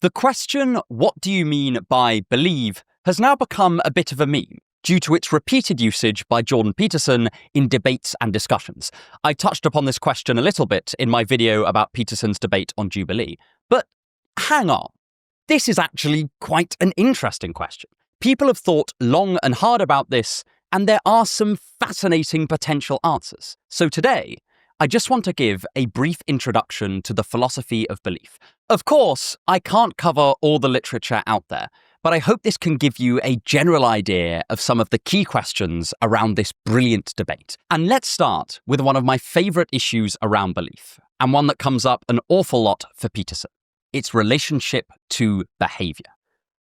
The question, what do you mean by believe, has now become a bit of a meme due to its repeated usage by Jordan Peterson in debates and discussions. I touched upon this question a little bit in my video about Peterson's debate on Jubilee. But hang on, this is actually quite an interesting question. People have thought long and hard about this, and there are some fascinating potential answers. So today, I just want to give a brief introduction to the philosophy of belief. Of course, I can't cover all the literature out there, but I hope this can give you a general idea of some of the key questions around this brilliant debate. And let's start with one of my favourite issues around belief, and one that comes up an awful lot for Peterson: its relationship to behaviour.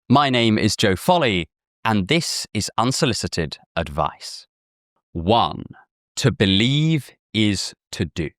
My name is Joe Foley, and this is Unsolicited Advice. 1. To believe is to do.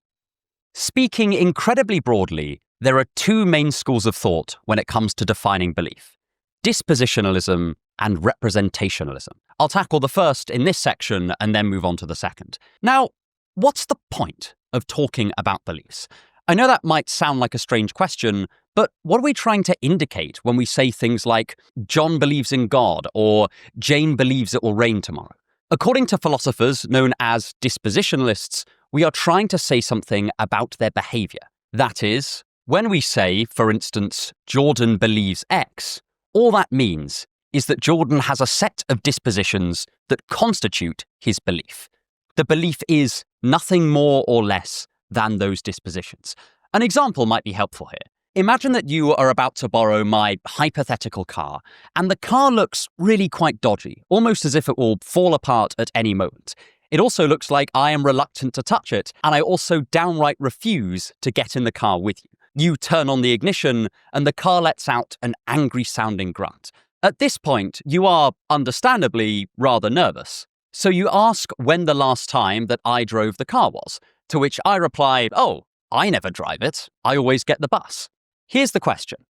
Speaking incredibly broadly, there are two main schools of thought when it comes to defining belief: dispositionalism and representationalism. I'll tackle the first in this section and then move on to the second. Now, what's the point of talking about beliefs? I know that might sound like a strange question, but what are we trying to indicate when we say things like John believes in God or Jane believes it will rain tomorrow? According to philosophers known as dispositionalists, we are trying to say something about their behaviour. That is, when we say, for instance, Jordan believes X, all that means is that Jordan has a set of dispositions that constitute his belief. The belief is nothing more or less than those dispositions. An example might be helpful here. Imagine that you are about to borrow my hypothetical car, and the car looks really quite dodgy, almost as if it will fall apart at any moment. It also looks like I am reluctant to touch it, and I also downright refuse to get in the car with you. You turn on the ignition, and the car lets out an angry-sounding grunt. At this point, you are, understandably, rather nervous. So you ask when the last time that I drove the car was, to which I reply, "Oh, I never drive it. I always get the bus." Here's the question: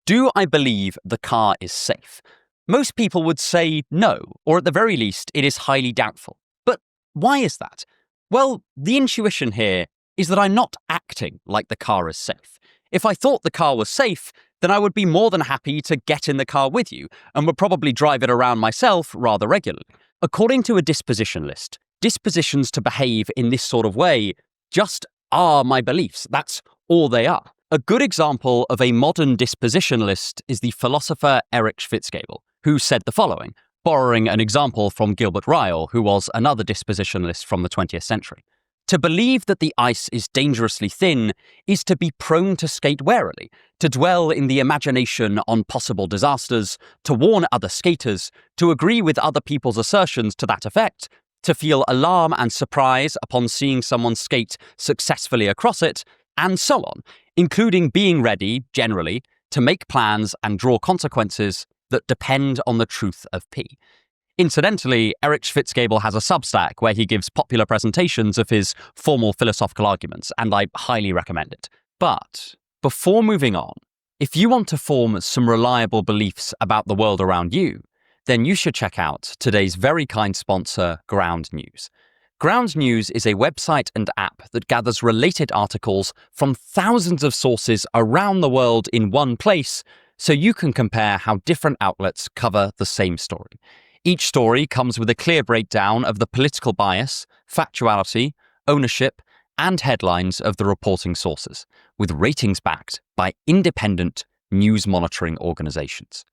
do I believe the car is safe? Most people would say no, or at the very least, it is highly doubtful. But why is that? Well, the intuition here is that I'm not acting like the car is safe. If I thought the car was safe, then I would be more than happy to get in the car with you, and would probably drive it around myself rather regularly. According to a dispositionalist, dispositions to behave in this sort of way just are my beliefs. That's all they are. A good example of a modern dispositionalist is the philosopher Erich Schwitzgebel, who said the following, borrowing an example from Gilbert Ryle, who was another dispositionalist from the 20th century. To believe that the ice is dangerously thin is to be prone to skate warily, to dwell in the imagination on possible disasters, to warn other skaters, to agree with other people's assertions to that effect, to feel alarm and surprise upon seeing someone skate successfully across it, and so on, including being ready, generally, to make plans and draw consequences that depend on the truth of P. Incidentally, Erich Schwitzgebel has a Substack where he gives popular presentations of his formal philosophical arguments, and I highly recommend it. But before moving on, if you want to form some reliable beliefs about the world around you, then you should check out today's very kind sponsor, Ground News. Ground News is a website and app that gathers related articles from thousands of sources around the world in one place, so you can compare how different outlets cover the same story. Each story comes with a clear breakdown of the political bias, factuality, ownership, and headlines of the reporting sources, with ratings backed by independent news monitoring organizations.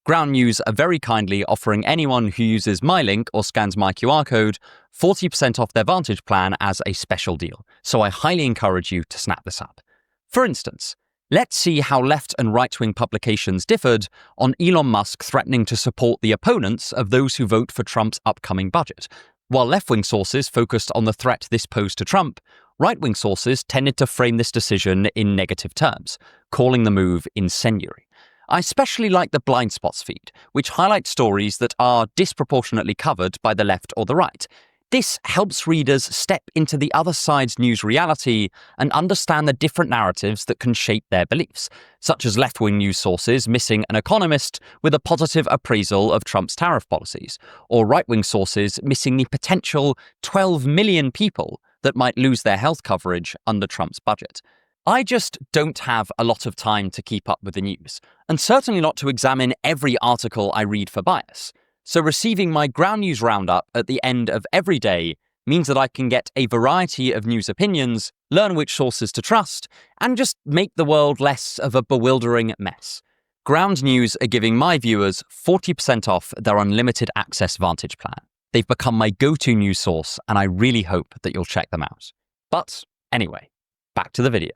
Ground News are very kindly offering anyone who uses my link or scans my QR code 40% off their Vantage plan as a special deal, so I highly encourage you to snap this up. For instance, let's see how left and right-wing publications differed on Elon Musk threatening to support the opponents of those who vote for Trump's upcoming budget. While left-wing sources focused on the threat this posed to Trump, right-wing sources tended to frame this decision in negative terms, calling the move incendiary. I especially like the blind spots feed, which highlights stories that are disproportionately covered by the left or the right. This helps readers step into the other side's news reality and understand the different narratives that can shape their beliefs, such as left-wing news sources missing an economist with a positive appraisal of Trump's tariff policies, or right-wing sources missing the potential 12 million people that might lose their health coverage under Trump's budget. I just don't have a lot of time to keep up with the news, and certainly not to examine every article I read for bias. So receiving my ground news roundup at the end of every day means that I can get a variety of news opinions, learn which sources to trust, and just make the world less of a bewildering mess. Ground News are giving my viewers 40% off their unlimited access Vantage plan. They've become my go-to news source, and I really hope that you'll check them out. But anyway, back to the video.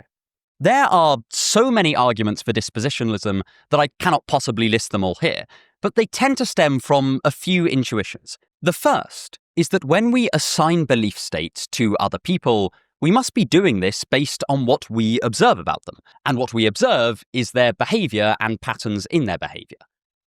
There are so many arguments for dispositionalism that I cannot possibly list them all here, but they tend to stem from a few intuitions. The first is that when we assign belief states to other people, we must be doing this based on what we observe about them, and what we observe is their behavior and patterns in their behavior.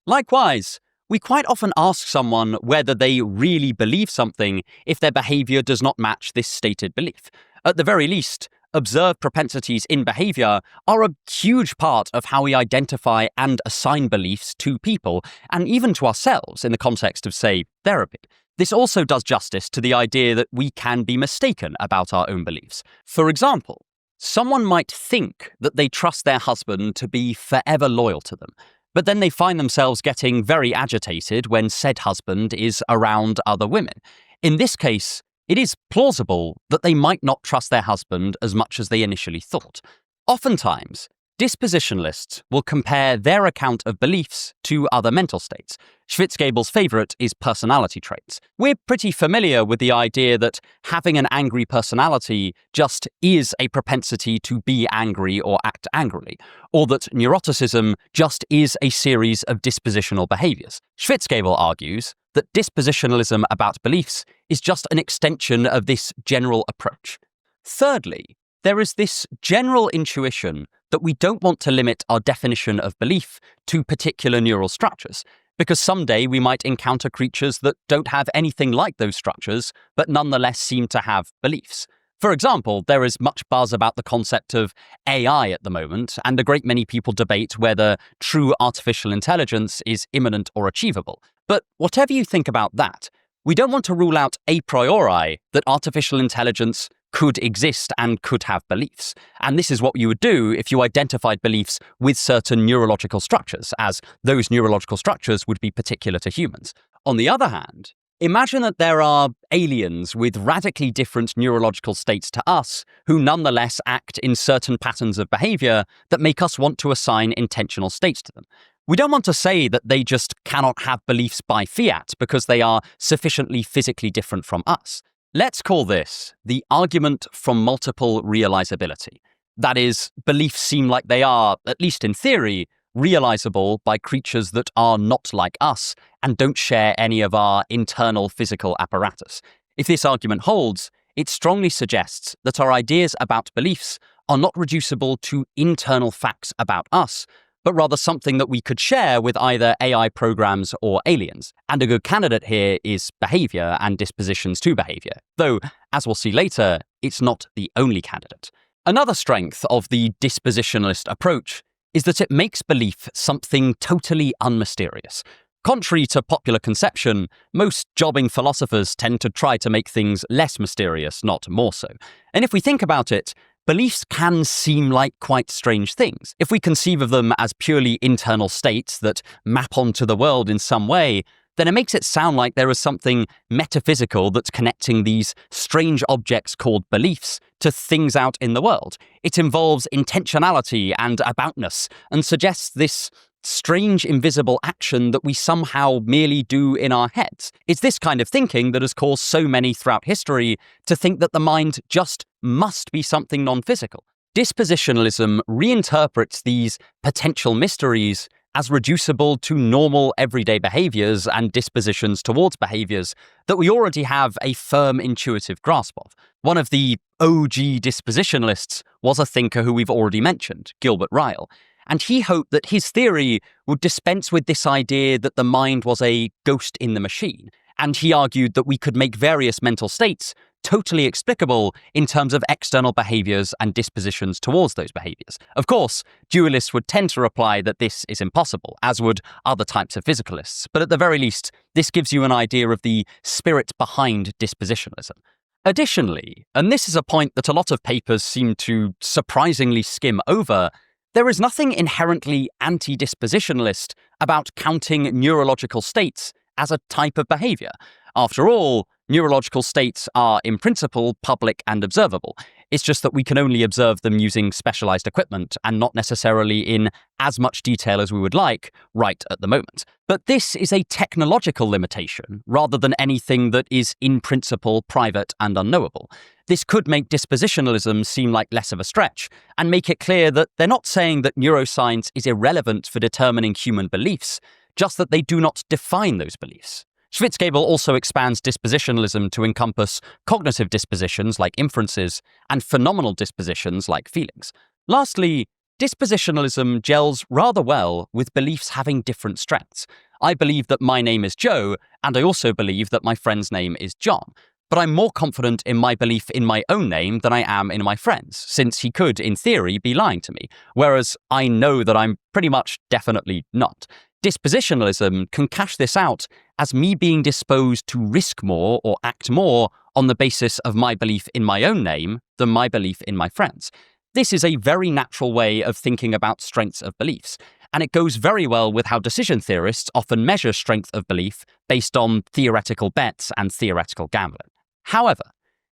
Likewise, we quite often ask someone whether they really believe something if their behavior does not match this stated belief. At the very least, observed propensities in behavior are a huge part of how we identify and assign beliefs to people, and even to ourselves in the context of, say, therapy. This also does justice to the idea that we can be mistaken about our own beliefs. For example, someone might think that they trust their husband to be forever loyal to them, but then they find themselves getting very agitated when said husband is around other women. In this case, it is plausible that they might not trust their husband as much as they initially thought. Oftentimes, dispositionalists will compare their account of beliefs to other mental states. Schwitzgebel's favourite is personality traits. We're pretty familiar with the idea that having an angry personality just is a propensity to be angry or act angrily, or that neuroticism just is a series of dispositional behaviours. Schwitzgebel argues that dispositionalism about beliefs is just an extension of this general approach. Thirdly, there is this general intuition that we don't want to limit our definition of belief to particular neural structures, because someday we might encounter creatures that don't have anything like those structures, but nonetheless seem to have beliefs. For example, there is much buzz about the concept of AI at the moment, and a great many people debate whether true artificial intelligence is imminent or achievable. But whatever you think about that, we don't want to rule out a priori that artificial intelligence could exist and could have beliefs. And this is what you would do if you identified beliefs with certain neurological structures, as those neurological structures would be particular to humans. On the other hand, imagine that there are aliens with radically different neurological states to us who nonetheless act in certain patterns of behavior that make us want to assign intentional states to them. We don't want to say that they just cannot have beliefs by fiat because they are sufficiently physically different from us. Let's call this the argument from multiple realizability. That is, beliefs seem like they are, at least in theory, realizable by creatures that are not like us and don't share any of our internal physical apparatus. If this argument holds, it strongly suggests that our ideas about beliefs are not reducible to internal facts about us, but rather something that we could share with either AI programs or aliens. And a good candidate here is behavior and dispositions to behavior, though, as we'll see later, it's not the only candidate. Another strength of the dispositionalist approach is that it makes belief something totally unmysterious. Contrary to popular conception, most jobbing philosophers tend to try to make things less mysterious, not more so. And if we think about it, beliefs can seem like quite strange things. If we conceive of them as purely internal states that map onto the world in some way, then it makes it sound like there is something metaphysical that's connecting these strange objects called beliefs to things out in the world. It involves intentionality and aboutness, and suggests this strange invisible action that we somehow merely do in our heads. It's this kind of thinking that has caused so many throughout history to think that the mind just must be something non-physical. Dispositionalism reinterprets these potential mysteries as reducible to normal everyday behaviors and dispositions towards behaviors that we already have a firm intuitive grasp of. One of the OG dispositionalists was a thinker who we've already mentioned, Gilbert Ryle. And he hoped that his theory would dispense with this idea that the mind was a ghost in the machine. And he argued that we could make various mental states totally explicable in terms of external behaviors and dispositions towards those behaviors. Of course, dualists would tend to reply that this is impossible, as would other types of physicalists. But at the very least, this gives you an idea of the spirit behind dispositionalism. Additionally, and this is a point that a lot of papers seem to surprisingly skim over, there is nothing inherently anti-dispositionalist about counting neurological states as a type of behavior. After all, neurological states are, in principle, public and observable. It's just that we can only observe them using specialized equipment and not necessarily in as much detail as we would like right at the moment. But this is a technological limitation rather than anything that is, in principle, private and unknowable. This could make dispositionalism seem like less of a stretch and make it clear that they're not saying that neuroscience is irrelevant for determining human beliefs, just that they do not define those beliefs. Schwitzgebel also expands dispositionalism to encompass cognitive dispositions like inferences and phenomenal dispositions like feelings. Lastly, dispositionalism gels rather well with beliefs having different strengths. I believe that my name is Joe, and I also believe that my friend's name is John. But I'm more confident in my belief in my own name than I am in my friend's, since he could, in theory, be lying to me, whereas I know that I'm pretty much definitely not. Dispositionalism can cash this out as me being disposed to risk more or act more on the basis of my belief in my own name than my belief in my friend's. This is a very natural way of thinking about strengths of beliefs, and it goes very well with how decision theorists often measure strength of belief based on theoretical bets and theoretical gambling. However,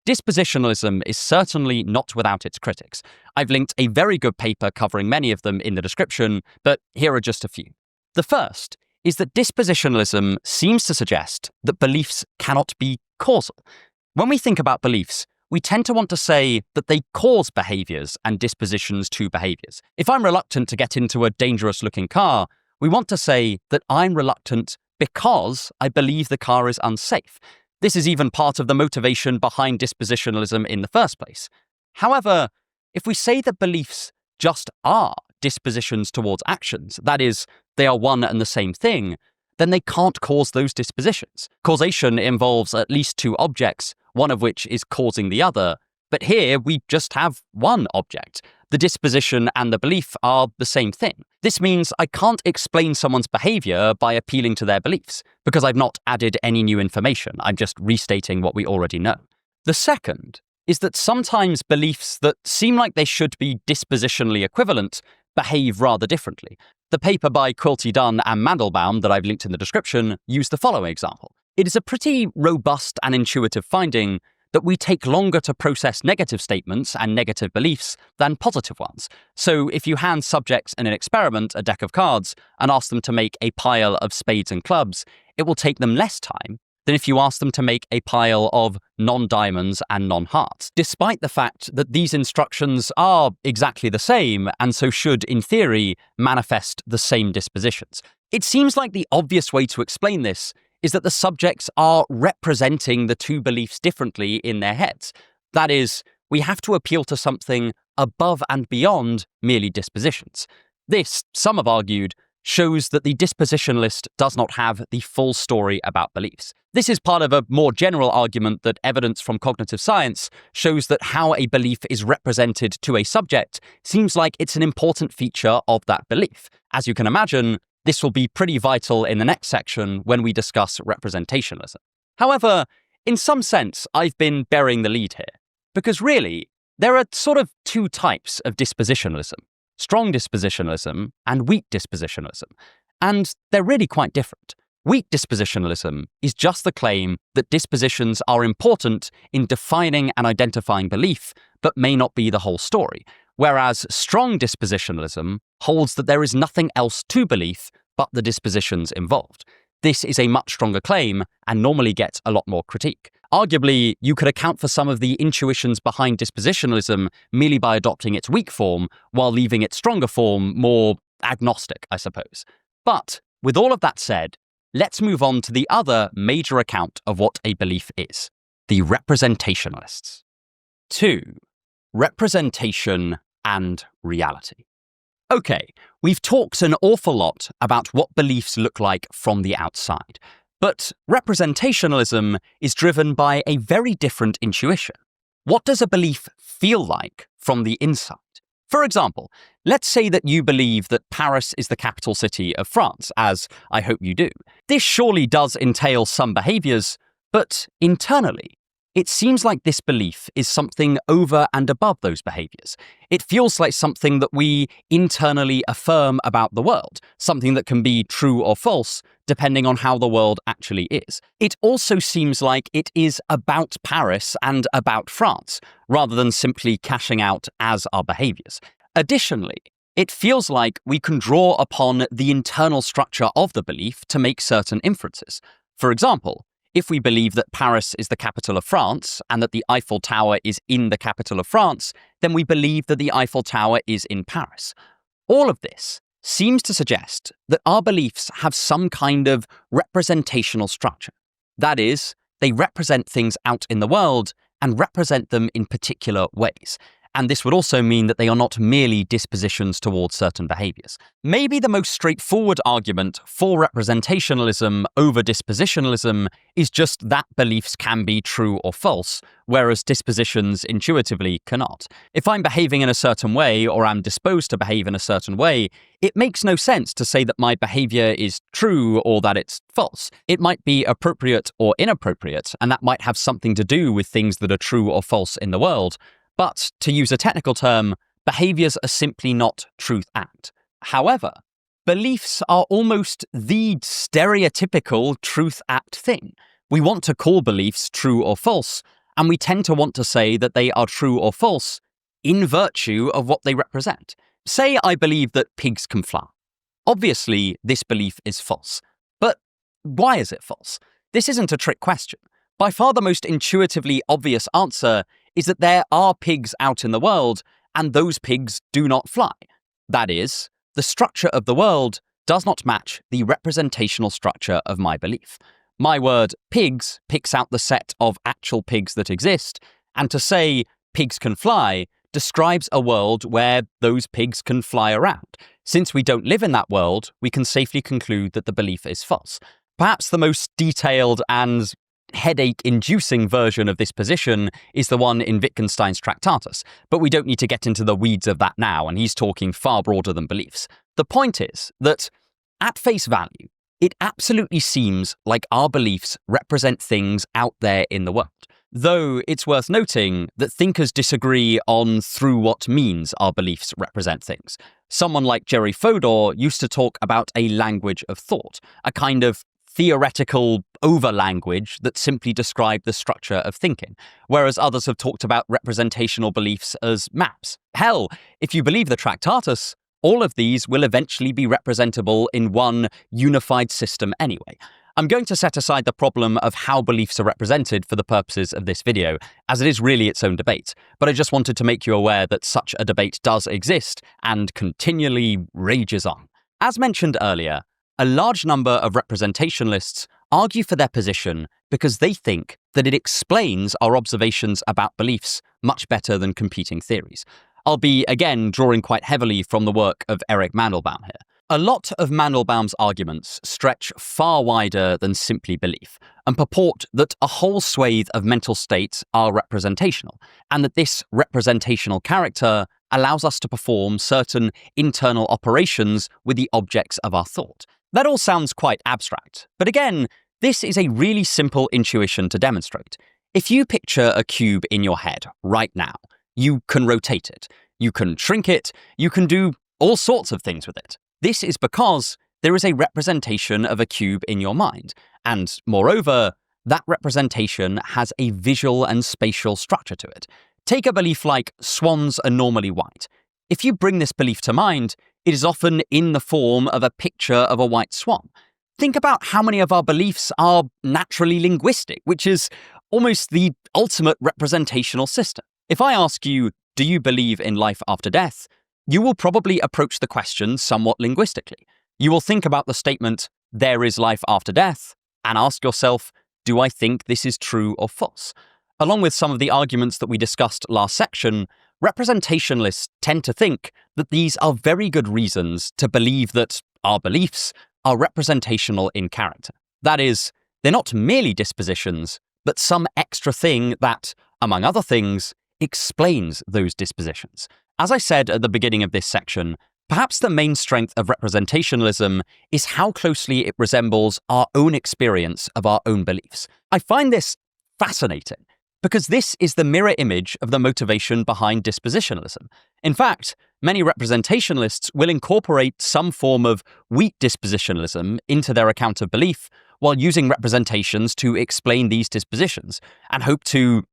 dispositionalism is certainly not without its critics. I've linked a very good paper covering many of them in the description, but here are just a few. The first is that dispositionalism seems to suggest that beliefs cannot be causal. When we think about beliefs, we tend to want to say that they cause behaviors and dispositions to behaviors. If I'm reluctant to get into a dangerous-looking car, we want to say that I'm reluctant because I believe the car is unsafe. This is even part of the motivation behind dispositionalism in the first place. However, if we say that beliefs just are dispositions towards actions, that is, they are one and the same thing, then they can't cause those dispositions. Causation involves at least two objects, one of which is causing the other, but here we just have one object. The disposition and the belief are the same thing. This means I can't explain someone's behavior by appealing to their beliefs, because I've not added any new information. I'm just restating what we already know. The second is that sometimes beliefs that seem like they should be dispositionally equivalent behave rather differently. The paper by Quilty Dunn and Mandelbaum that I've linked in the description used the following example. It is a pretty robust and intuitive finding that we take longer to process negative statements and negative beliefs than positive ones. So if you hand subjects in an experiment a deck of cards and ask them to make a pile of spades and clubs, it will take them less time than if you ask them to make a pile of non-diamonds and non-hearts, despite the fact that these instructions are exactly the same and so should, in theory, manifest the same dispositions. It seems like the obvious way to explain this is that the subjects are representing the two beliefs differently in their heads. That is, we have to appeal to something above and beyond merely dispositions. This, some have argued, shows that the dispositionalist does not have the full story about beliefs. This is part of a more general argument that evidence from cognitive science shows that how a belief is represented to a subject seems like it's an important feature of that belief. As you can imagine, this will be pretty vital in the next section when we discuss representationalism. However, in some sense, I've been burying the lead here, because really, there are sort of two types of dispositionalism: strong dispositionalism and weak dispositionalism. And they're really quite different. Weak dispositionalism is just the claim that dispositions are important in defining and identifying belief, but may not be the whole story. Whereas strong dispositionalism holds that there is nothing else to belief but the dispositions involved. This is a much stronger claim and normally gets a lot more critique. Arguably, you could account for some of the intuitions behind dispositionalism merely by adopting its weak form, while leaving its stronger form more agnostic, I suppose. But with all of that said, let's move on to the other major account of what a belief is: the representationalists. 2. Representation and reality. Okay, we've talked an awful lot about what beliefs look like from the outside, but representationalism is driven by a very different intuition. What does a belief feel like from the inside? For example, let's say that you believe that Paris is the capital city of France, as I hope you do. This surely does entail some behaviors, but internally, it seems like this belief is something over and above those behaviors. It feels like something that we internally affirm about the world, something that can be true or false, depending on how the world actually is. It also seems like it is about Paris and about France, rather than simply cashing out as our behaviors. Additionally, it feels like we can draw upon the internal structure of the belief to make certain inferences. For example, if we believe that Paris is the capital of France and that the Eiffel Tower is in the capital of France, then we believe that the Eiffel Tower is in Paris. All of this seems to suggest that our beliefs have some kind of representational structure. That is, they represent things out in the world and represent them in particular ways. And this would also mean that they are not merely dispositions towards certain behaviors. Maybe the most straightforward argument for representationalism over dispositionalism is just that beliefs can be true or false, whereas dispositions intuitively cannot. If I'm behaving in a certain way or am disposed to behave in a certain way, it makes no sense to say that my behavior is true or that it's false. It might be appropriate or inappropriate, and that might have something to do with things that are true or false in the world. But, to use a technical term, behaviors are simply not truth act. However, beliefs are almost the stereotypical truth act thing. We want to call beliefs true or false, and we tend to want to say that they are true or false in virtue of what they represent. Say I believe that pigs can fly. Obviously, this belief is false. But why is it false? This isn't a trick question. By far the most intuitively obvious answer is that there are pigs out in the world, and those pigs do not fly. That is, the structure of the world does not match the representational structure of my belief. My word pigs picks out the set of actual pigs that exist, and to say pigs can fly describes a world where those pigs can fly around. Since we don't live in that world, we can safely conclude that the belief is false. Perhaps the most detailed and headache-inducing version of this position is the one in Wittgenstein's Tractatus, but we don't need to get into the weeds of that now, and he's talking far broader than beliefs. The point is that, at face value, it absolutely seems like our beliefs represent things out there in the world. Though it's worth noting that thinkers disagree on through what means our beliefs represent things. Someone like Jerry Fodor used to talk about a language of thought, a kind of theoretical over-language that simply described the structure of thinking, whereas others have talked about representational beliefs as maps. Hell, if you believe the Tractatus, all of these will eventually be representable in one unified system anyway. I'm going to set aside the problem of how beliefs are represented for the purposes of this video, as it is really its own debate, but I just wanted to make you aware that such a debate does exist and continually rages on. As mentioned earlier, a large number of representationalists argue for their position because they think that it explains our observations about beliefs much better than competing theories. I'll be, again, drawing quite heavily from the work of Erich Mandelbaum here. A lot of Mandelbaum's arguments stretch far wider than simply belief, and purport that a whole swathe of mental states are representational, and that this representational character allows us to perform certain internal operations with the objects of our thought. That all sounds quite abstract, but again, this is a really simple intuition to demonstrate. If you picture a cube in your head right now, you can rotate it, you can shrink it, you can do all sorts of things with it. This is because there is a representation of a cube in your mind, and moreover, that representation has a visual and spatial structure to it. Take a belief like swans are normally white. If you bring this belief to mind, it is often in the form of a picture of a white swan. Think about how many of our beliefs are naturally linguistic, which is almost the ultimate representational system. If I ask you, do you believe in life after death? You will probably approach the question somewhat linguistically. You will think about the statement, there is life after death, and ask yourself, do I think this is true or false? Along with some of the arguments that we discussed last section, representationalists tend to think that these are very good reasons to believe that our beliefs are representational in character. That is, they're not merely dispositions, but some extra thing that, among other things, explains those dispositions. As I said at the beginning of this section, perhaps the main strength of representationalism is how closely it resembles our own experience of our own beliefs. I find this fascinating, because this is the mirror image of the motivation behind dispositionalism. In fact, many representationalists will incorporate some form of weak dispositionalism into their account of belief while using representations to explain these dispositions, and hope to,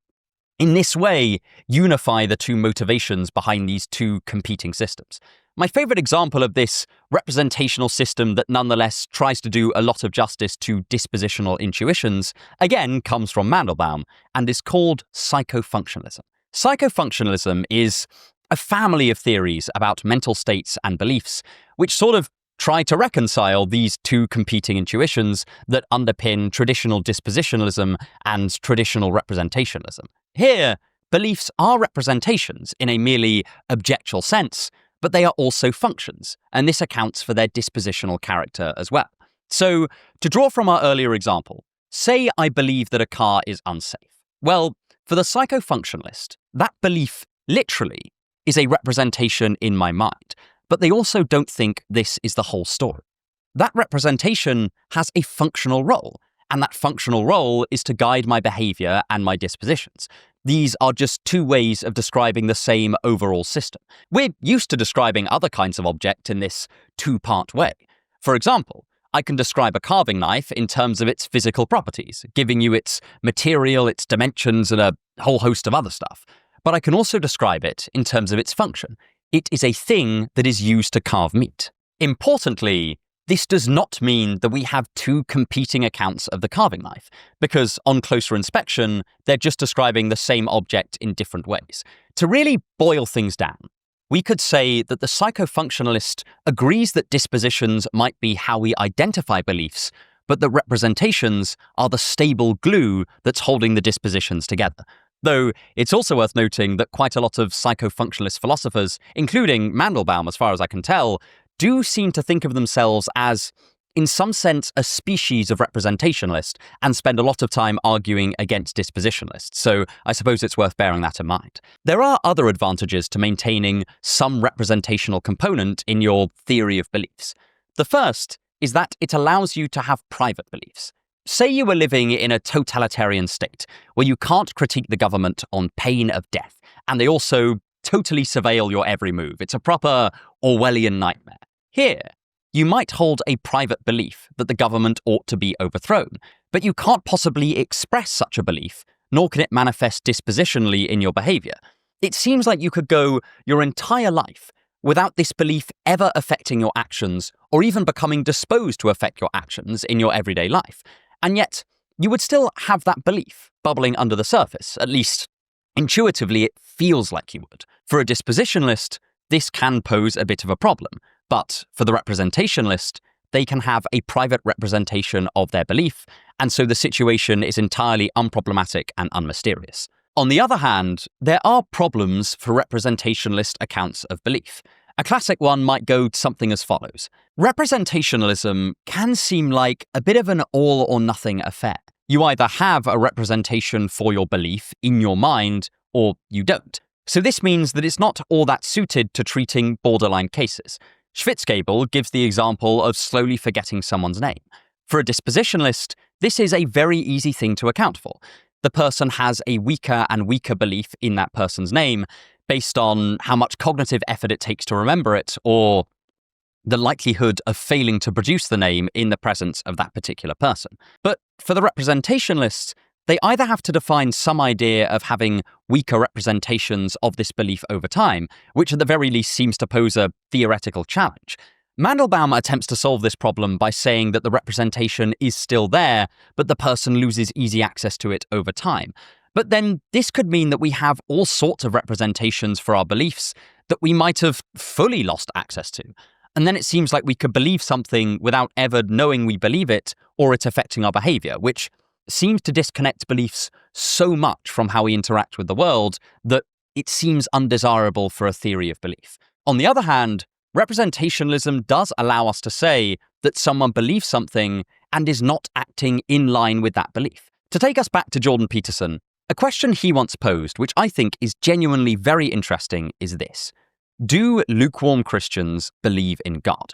in this way, unify the two motivations behind these two competing systems. My favorite example of this representational system that nonetheless tries to do a lot of justice to dispositional intuitions, again, comes from Mandelbaum and is called psychofunctionalism. Psychofunctionalism is a family of theories about mental states and beliefs, which sort of try to reconcile these two competing intuitions that underpin traditional dispositionalism and traditional representationalism. Here, beliefs are representations in a merely objectual sense, but they are also functions, and this accounts for their dispositional character as well. So, to draw from our earlier example, say I believe that a car is unsafe. Well, for the psychofunctionalist, that belief literally is a representation in my mind, but they also don't think this is the whole story. That representation has a functional role, and that functional role is to guide my behavior and my dispositions. These are just two ways of describing the same overall system. We're used to describing other kinds of object in this two-part way. For example, I can describe a carving knife in terms of its physical properties, giving you its material, its dimensions, and a whole host of other stuff. But I can also describe it in terms of its function. It is a thing that is used to carve meat. Importantly, this does not mean that we have two competing accounts of the carving knife, because on closer inspection, they're just describing the same object in different ways. To really boil things down, we could say that the psychofunctionalist agrees that dispositions might be how we identify beliefs, but that representations are the stable glue that's holding the dispositions together. Though it's also worth noting that quite a lot of psychofunctionalist philosophers, including Mandelbaum as far as I can tell, do seem to think of themselves as, in some sense, a species of representationalist, and spend a lot of time arguing against dispositionalists, so I suppose it's worth bearing that in mind. There are other advantages to maintaining some representational component in your theory of beliefs. The first is that it allows you to have private beliefs. Say you were living in a totalitarian state, where you can't critique the government on pain of death, and they also totally surveil your every move. It's a proper Orwellian nightmare. Here, you might hold a private belief that the government ought to be overthrown, but you can't possibly express such a belief, nor can it manifest dispositionally in your behavior. It seems like you could go your entire life without this belief ever affecting your actions, or even becoming disposed to affect your actions in your everyday life. And yet, you would still have that belief bubbling under the surface. At least, intuitively, it feels like you would. For a dispositionalist, this can pose a bit of a problem. But for the representationalist, they can have a private representation of their belief, and so the situation is entirely unproblematic and unmysterious. On the other hand, there are problems for representationalist accounts of belief. A classic one might go something as follows. Representationalism can seem like a bit of an all-or-nothing affair. You either have a representation for your belief in your mind, or you don't. So this means that it's not all that suited to treating borderline cases. Schwitzgebel gives the example of slowly forgetting someone's name. For a dispositionalist, this is a very easy thing to account for. The person has a weaker and weaker belief in that person's name based on how much cognitive effort it takes to remember it, or the likelihood of failing to produce the name in the presence of that particular person. But for the representationalists, they either have to define some idea of having weaker representations of this belief over time, which at the very least seems to pose a theoretical challenge. Mandelbaum attempts to solve this problem by saying that the representation is still there, but the person loses easy access to it over time. But then this could mean that we have all sorts of representations for our beliefs that we might have fully lost access to. And then it seems like we could believe something without ever knowing we believe it or it affecting our behavior, which seems to disconnect beliefs so much from how we interact with the world that it seems undesirable for a theory of belief. On the other hand, representationalism does allow us to say that someone believes something and is not acting in line with that belief. To take us back to Jordan Peterson, a question he once posed, which I think is genuinely very interesting, is this. Do lukewarm Christians believe in God?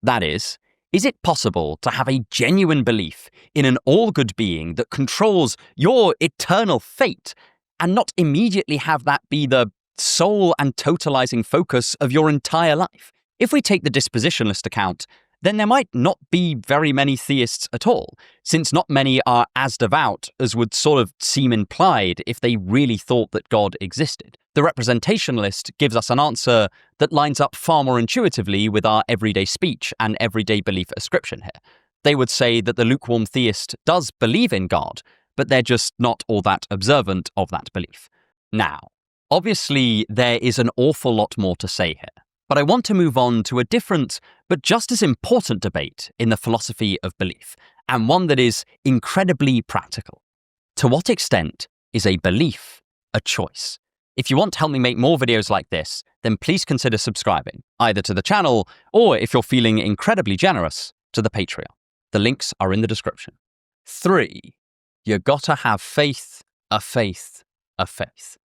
That is it possible to have a genuine belief in an all-good being that controls your eternal fate and not immediately have that be the sole and totalizing focus of your entire life. If we take the dispositionalist account, then there might not be very many theists at all, since not many are as devout as would sort of seem implied if they really thought that God existed. The representationalist gives us an answer that lines up far more intuitively with our everyday speech and everyday belief ascription here. They would say that the lukewarm theist does believe in God, but they're just not all that observant of that belief. Now, obviously, there is an awful lot more to say here, but I want to move on to a different but just as important debate in the philosophy of belief, and one that is incredibly practical. To what extent is a belief a choice? If you want to help me make more videos like this, then please consider subscribing, either to the channel or, if you're feeling incredibly generous, to the Patreon. The links are in the description. 3. You gotta have faith, a faith, a faith.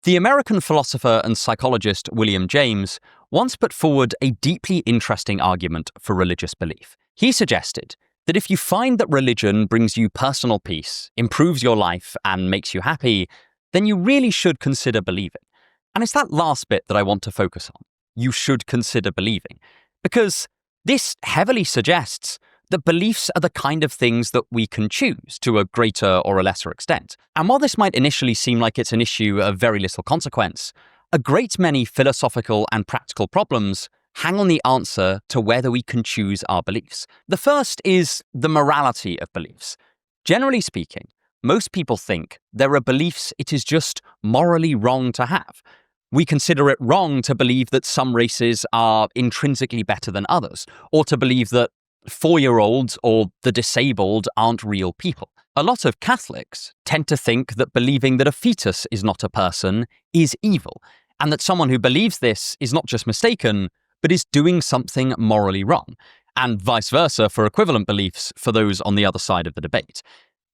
The American philosopher and psychologist William James once put forward a deeply interesting argument for religious belief. He suggested that if you find that religion brings you personal peace, improves your life, and makes you happy, then you really should consider believing. And it's that last bit that I want to focus on. You should consider believing. Because this heavily suggests that beliefs are the kind of things that we can choose to a greater or a lesser extent. And while this might initially seem like it's an issue of very little consequence, a great many philosophical and practical problems hang on the answer to whether we can choose our beliefs. The first is the morality of beliefs. Generally speaking, most people think there are beliefs it is just morally wrong to have. We consider it wrong to believe that some races are intrinsically better than others, or to believe that 4-year-olds or the disabled aren't real people. A lot of Catholics tend to think that believing that a fetus is not a person is evil, and that someone who believes this is not just mistaken, but is doing something morally wrong, and vice versa for equivalent beliefs for those on the other side of the debate.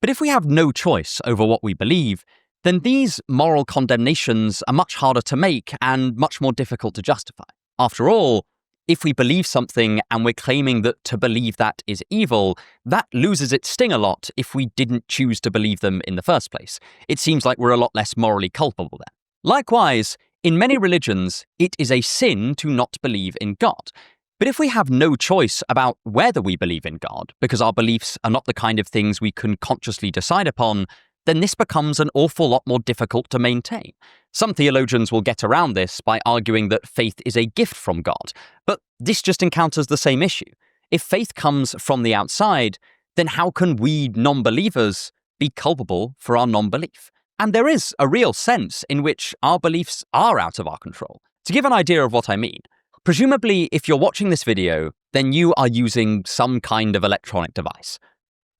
But if we have no choice over what we believe, then these moral condemnations are much harder to make and much more difficult to justify. After all, if we believe something and we're claiming that to believe that is evil, that loses its sting a lot if we didn't choose to believe them in the first place. It seems like we're a lot less morally culpable then. Likewise, in many religions, it is a sin to not believe in God. But if we have no choice about whether we believe in God, because our beliefs are not the kind of things we can consciously decide upon, then this becomes an awful lot more difficult to maintain. Some theologians will get around this by arguing that faith is a gift from God, but this just encounters the same issue. If faith comes from the outside, then how can we non-believers be culpable for our non-belief? And there is a real sense in which our beliefs are out of our control. To give an idea of what I mean, presumably if you're watching this video, then you are using some kind of electronic device.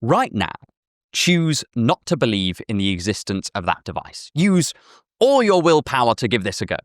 Right now, choose not to believe in the existence of that device. Use all your willpower to give this a go.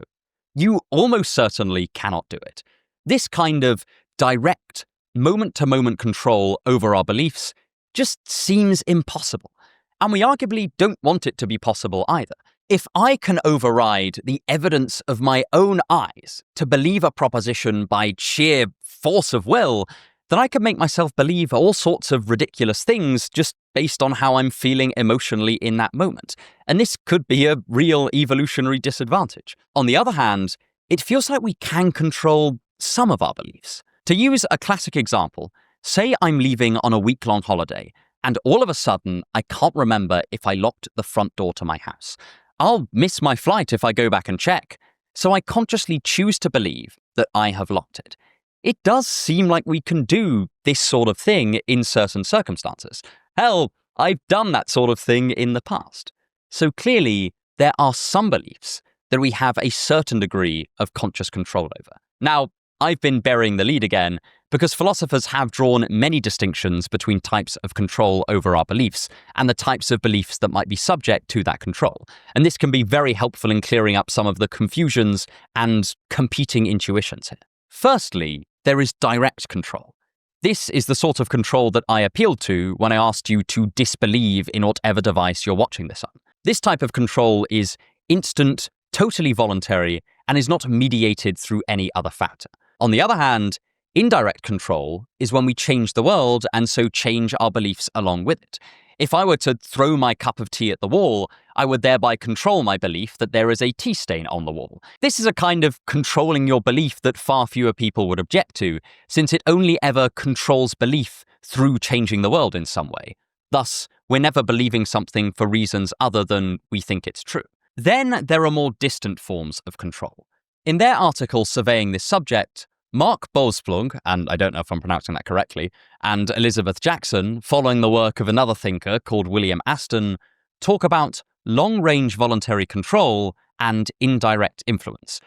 You almost certainly cannot do it. This kind of direct, moment-to-moment control over our beliefs just seems impossible. And we arguably don't want it to be possible either. If I can override the evidence of my own eyes to believe a proposition by sheer force of will, then I can make myself believe all sorts of ridiculous things just based on how I'm feeling emotionally in that moment. And this could be a real evolutionary disadvantage. On the other hand, it feels like we can control some of our beliefs. To use a classic example, say I'm leaving on a week-long holiday, and all of a sudden I can't remember if I locked the front door to my house. I'll miss my flight if I go back and check, so I consciously choose to believe that I have locked it. It does seem like we can do this sort of thing in certain circumstances. Hell, I've done that sort of thing in the past. So clearly, there are some beliefs that we have a certain degree of conscious control over. Now, I've been burying the lead again, because philosophers have drawn many distinctions between types of control over our beliefs and the types of beliefs that might be subject to that control. And this can be very helpful in clearing up some of the confusions and competing intuitions here. Firstly, there is direct control. This is the sort of control that I appealed to when I asked you to disbelieve in whatever device you're watching this on. This type of control is instant, totally voluntary, and is not mediated through any other factor. On the other hand, indirect control is when we change the world and so change our beliefs along with it. If I were to throw my cup of tea at the wall, I would thereby control my belief that there is a tea stain on the wall. This is a kind of controlling your belief that far fewer people would object to, since it only ever controls belief through changing the world in some way. Thus, we're never believing something for reasons other than we think it's true. Then there are more distant forms of control. In their article surveying this subject, Mark Boespflug, and I don't know if I'm pronouncing that correctly, and Elizabeth Jackson, following the work of another thinker called William Aston, talk about long-range voluntary control and indirect influence.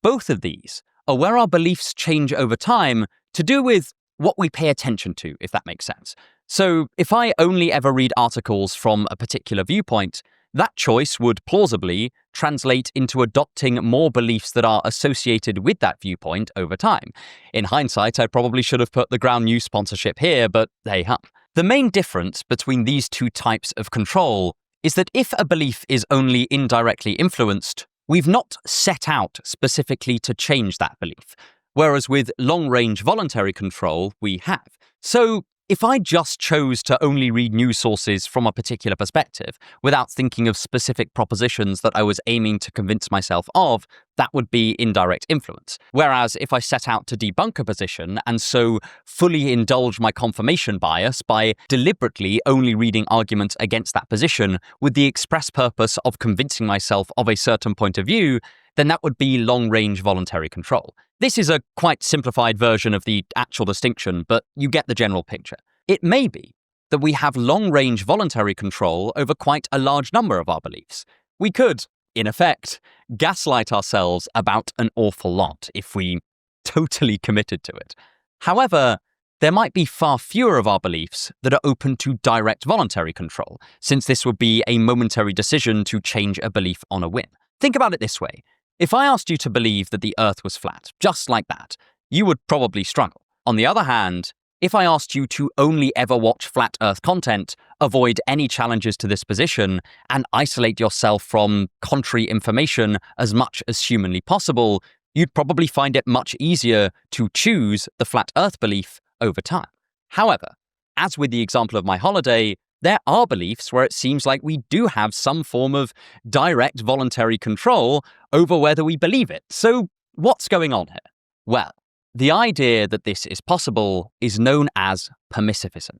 Both of these are where our beliefs change over time to do with what we pay attention to, if that makes sense. So if I only ever read articles from a particular viewpoint, that choice would plausibly translate into adopting more beliefs that are associated with that viewpoint over time. In hindsight, I probably should have put the Ground News sponsorship here, but hey hum. The main difference between these two types of control is that if a belief is only indirectly influenced, we've not set out specifically to change that belief, whereas with long-range voluntary control, we have. So if I just chose to only read news sources from a particular perspective without thinking of specific propositions that I was aiming to convince myself of, that would be indirect influence. Whereas if I set out to debunk a position and so fully indulge my confirmation bias by deliberately only reading arguments against that position with the express purpose of convincing myself of a certain point of view, then that would be long-range voluntary control. This is a quite simplified version of the actual distinction, but you get the general picture. It may be that we have long-range voluntary control over quite a large number of our beliefs. We could, in effect, gaslight ourselves about an awful lot if we totally committed to it. However, there might be far fewer of our beliefs that are open to direct voluntary control, since this would be a momentary decision to change a belief on a whim. Think about it this way. If I asked you to believe that the Earth was flat, just like that, you would probably struggle. On the other hand, if I asked you to only ever watch flat Earth content, avoid any challenges to this position, and isolate yourself from contrary information as much as humanly possible, you'd probably find it much easier to choose the flat Earth belief over time. However, as with the example of my holiday, there are beliefs where it seems like we do have some form of direct voluntary control over whether we believe it. So what's going on here? Well, the idea that this is possible is known as permissivism.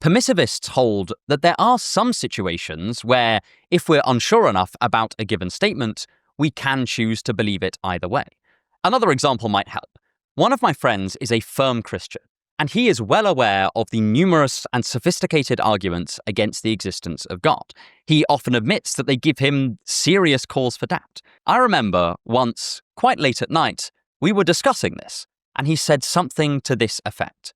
Permissivists hold that there are some situations where, if we're unsure enough about a given statement, we can choose to believe it either way. Another example might help. One of my friends is a firm Christian, and he is well aware of the numerous and sophisticated arguments against the existence of God. He often admits that they give him serious cause for doubt. I remember once, quite late at night, we were discussing this, and he said something to this effect.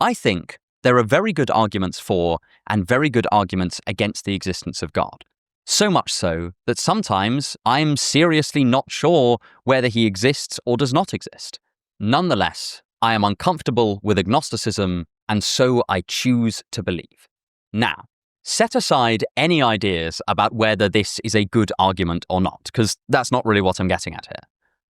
I think there are very good arguments for and very good arguments against the existence of God. So much so that sometimes I'm seriously not sure whether he exists or does not exist. Nonetheless, I am uncomfortable with agnosticism, and so I choose to believe. Now, set aside any ideas about whether this is a good argument or not, because that's not really what I'm getting at here.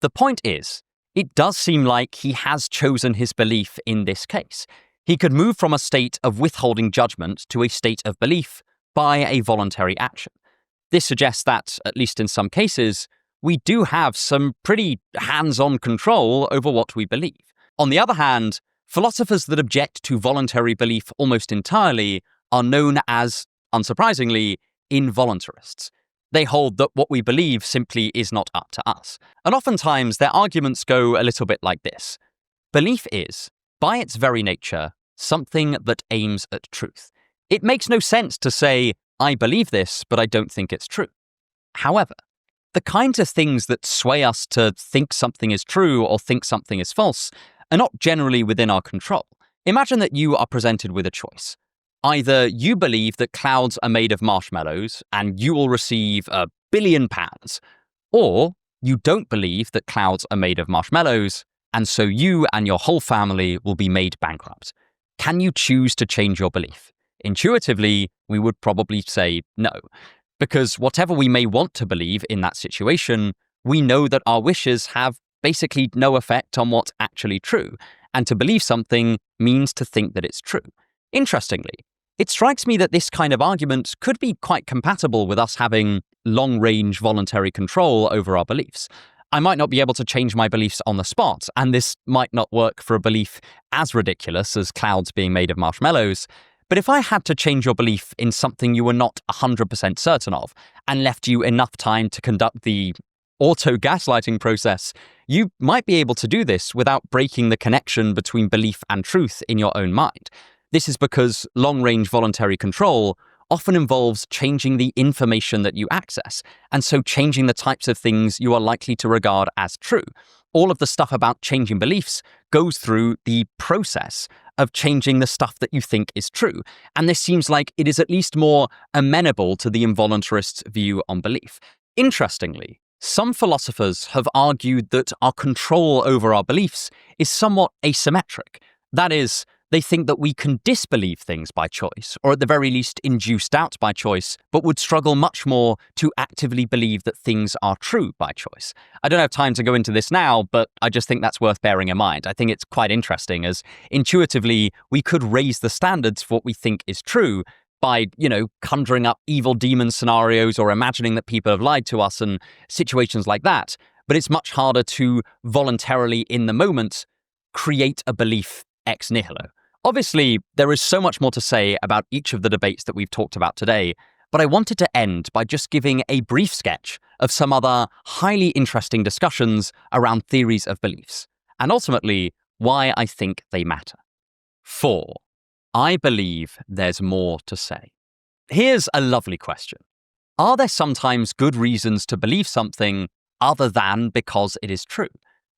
The point is, it does seem like he has chosen his belief in this case. He could move from a state of withholding judgment to a state of belief by a voluntary action. This suggests that, at least in some cases, we do have some pretty hands-on control over what we believe. On the other hand, philosophers that object to voluntary belief almost entirely are known as, unsurprisingly, involuntarists. They hold that what we believe simply is not up to us. And oftentimes their arguments go a little bit like this. Belief is, by its very nature, something that aims at truth. It makes no sense to say, I believe this, but I don't think it's true. However, the kinds of things that sway us to think something is true or think something is false are not generally within our control. Imagine that you are presented with a choice. Either you believe that clouds are made of marshmallows and you will receive £1 billion, or you don't believe that clouds are made of marshmallows, and so you and your whole family will be made bankrupt. Can you choose to change your belief? Intuitively, we would probably say no, because whatever we may want to believe in that situation, we know that our wishes have basically no effect on what's actually true, and to believe something means to think that it's true. Interestingly, It strikes me that this kind of argument could be quite compatible with us having long-range voluntary control over our beliefs. I might not be able to change my beliefs on the spot, and this might not work for a belief as ridiculous as clouds being made of marshmallows, but if I had to change your belief in something you were not 100% certain of, and left you enough time to conduct the auto-gaslighting process, you might be able to do this without breaking the connection between belief and truth in your own mind. This is because long-range voluntary control often involves changing the information that you access, and so changing the types of things you are likely to regard as true. All of the stuff about changing beliefs goes through the process of changing the stuff that you think is true, and this seems like it is at least more amenable to the involuntarist's view on belief. Interestingly, some philosophers have argued that our control over our beliefs is somewhat asymmetric. That is, they think that we can disbelieve things by choice, or at the very least induce doubt by choice, but would struggle much more to actively believe that things are true by choice. I don't have time to go into this now, but I just think that's worth bearing in mind. I think it's quite interesting, as intuitively we could raise the standards for what we think is true by, conjuring up evil demon scenarios or imagining that people have lied to us and situations like that. But it's much harder to voluntarily, in the moment, create a belief ex nihilo. Obviously, there is so much more to say about each of the debates that we've talked about today, but I wanted to end by just giving a brief sketch of some other highly interesting discussions around theories of beliefs, and ultimately, why I think they matter. 4. I believe there's more to say. Here's a lovely question. Are there sometimes good reasons to believe something other than because it is true?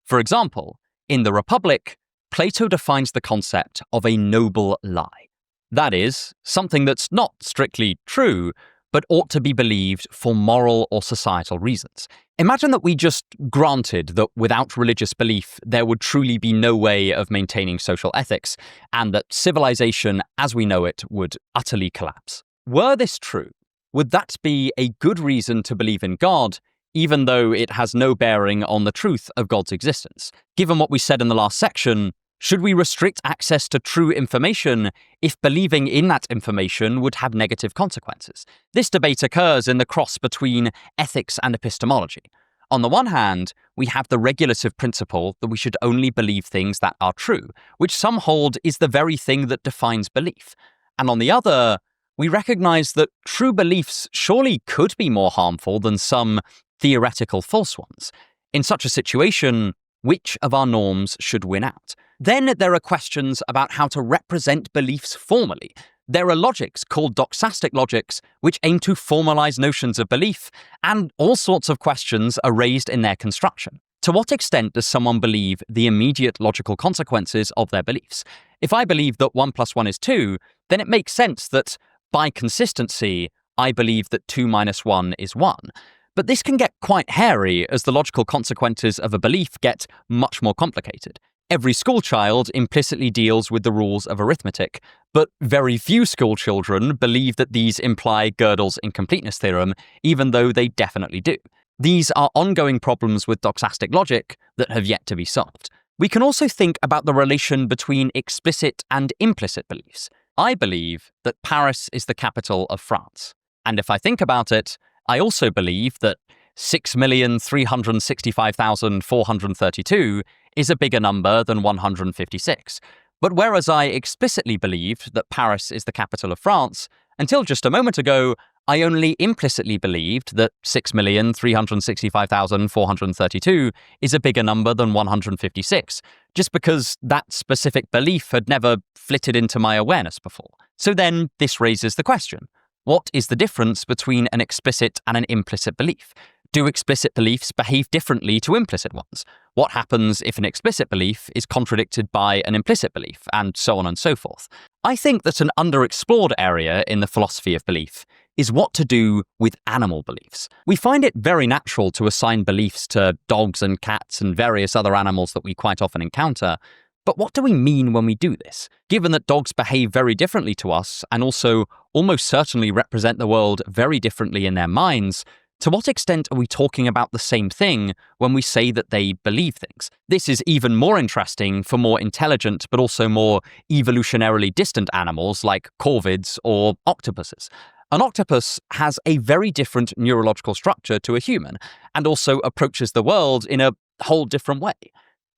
For example, in The Republic, Plato defines the concept of a noble lie. That is, something that's not strictly true, but ought to be believed for moral or societal reasons. Imagine that we just granted that without religious belief, there would truly be no way of maintaining social ethics, and that civilization as we know it would utterly collapse. Were this true, would that be a good reason to believe in God, even though it has no bearing on the truth of God's existence? Given what we said in the last section, should we restrict access to true information if believing in that information would have negative consequences? This debate occurs in the cross between ethics and epistemology. On the one hand, we have the regulative principle that we should only believe things that are true, which some hold is the very thing that defines belief. And on the other, we recognize that true beliefs surely could be more harmful than some theoretical false ones. In such a situation, which of our norms should win out? Then there are questions about how to represent beliefs formally. There are logics called Doxastic logics, which aim to formalize notions of belief, and all sorts of questions are raised in their construction. To what extent does someone believe the immediate logical consequences of their beliefs? If I believe that 1 + 1 is 2, then it makes sense that, by consistency, I believe that 2 - 1 is 1. But this can get quite hairy as the logical consequences of a belief get much more complicated. Every schoolchild implicitly deals with the rules of arithmetic, but very few schoolchildren believe that these imply Gödel's incompleteness theorem, even though they definitely do. These are ongoing problems with Doxastic logic that have yet to be solved. We can also think about the relation between explicit and implicit beliefs. I believe that Paris is the capital of France. And if I think about it, I also believe that 6,365,432 is a bigger number than 156. But whereas I explicitly believed that Paris is the capital of France, until just a moment ago, I only implicitly believed that 6,365,432 is a bigger number than 156, just because that specific belief had never flitted into my awareness before. So then this raises the question. What is the difference between an explicit and an implicit belief? Do explicit beliefs behave differently to implicit ones? What happens if an explicit belief is contradicted by an implicit belief, and so on and so forth? I think that an underexplored area in the philosophy of belief is what to do with animal beliefs. We find it very natural to assign beliefs to dogs and cats and various other animals that we quite often encounter. But what do we mean when we do this? Given that dogs behave very differently to us and also almost certainly represent the world very differently in their minds, To what extent are we talking about the same thing when we say that they believe things? This is even more interesting for more intelligent but also more evolutionarily distant animals like corvids or octopuses. An octopus has a very different neurological structure to a human and also approaches the world in a whole different way.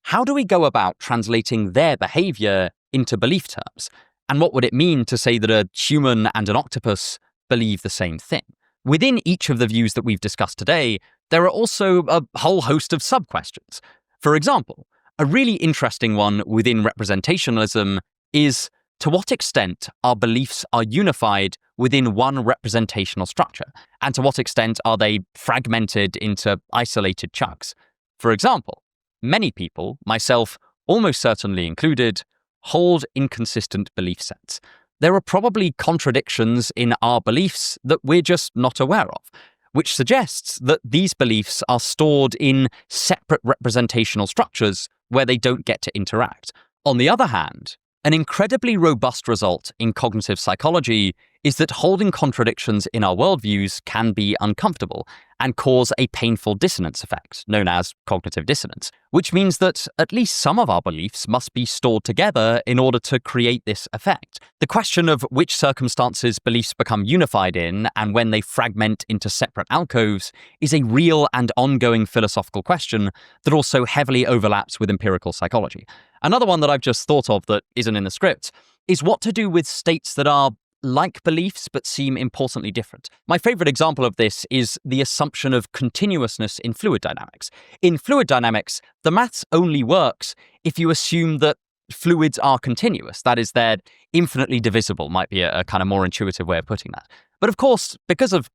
How do we go about translating their behavior into belief terms? And what would it mean to say that a human and an octopus believe the same thing? Within each of the views that we've discussed today, there are also a whole host of sub-questions. For example, a really interesting one within representationalism is to what extent our beliefs are unified within one representational structure, and to what extent are they fragmented into isolated chunks. For example, many people, myself almost certainly included, hold inconsistent belief sets. There are probably contradictions in our beliefs that we're just not aware of, which suggests that these beliefs are stored in separate representational structures where they don't get to interact. On the other hand, an incredibly robust result in cognitive psychology is that holding contradictions in our worldviews can be uncomfortable and cause a painful dissonance effect, known as cognitive dissonance, which means that at least some of our beliefs must be stored together in order to create this effect. The question of which circumstances beliefs become unified in and when they fragment into separate alcoves is a real and ongoing philosophical question that also heavily overlaps with empirical psychology. Another one that I've just thought of that isn't in the script is what to do with states that are like beliefs but seem importantly different. My favorite example of this is the assumption of continuousness in fluid dynamics. In fluid dynamics, the maths only works if you assume that fluids are continuous. That is, they're infinitely divisible, might be a kind of more intuitive way of putting that. But of course, because of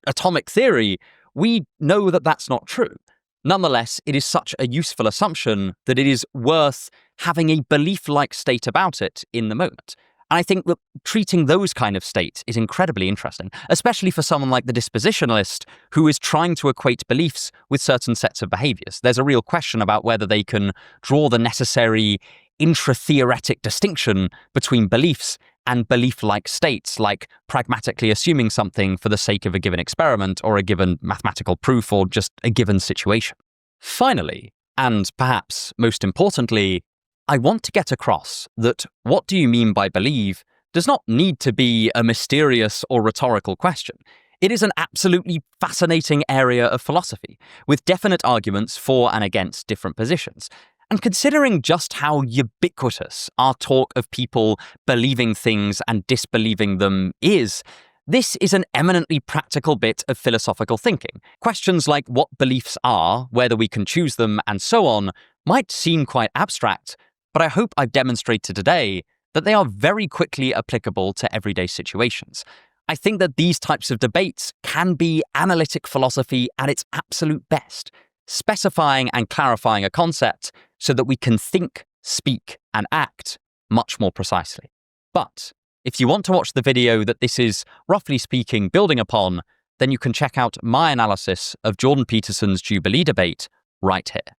atomic theory, we know that that's not true. Nonetheless, it is such a useful assumption that it is worth having a belief-like state about it in the moment. And I think that treating those kind of states is incredibly interesting, especially for someone like the dispositionalist who is trying to equate beliefs with certain sets of behaviors. There's a real question about whether they can draw the necessary intra-theoretic distinction between beliefs and belief-like states, like pragmatically assuming something for the sake of a given experiment or a given mathematical proof or just a given situation. Finally, and perhaps most importantly, I want to get across that what do you mean by believe does not need to be a mysterious or rhetorical question. It is an absolutely fascinating area of philosophy, with definite arguments for and against different positions. And considering just how ubiquitous our talk of people believing things and disbelieving them is, this is an eminently practical bit of philosophical thinking. Questions like what beliefs are, whether we can choose them, and so on, might seem quite abstract, but I hope I've demonstrated today that they are very quickly applicable to everyday situations. I think that these types of debates can be analytic philosophy at its absolute best, specifying and clarifying a concept so that we can think, speak, and act much more precisely. But if you want to watch the video that this is, roughly speaking, building upon, then you can check out my analysis of Jordan Peterson's Jubilee debate right here.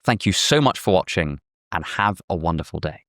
Thank you so much for watching, and have a wonderful day.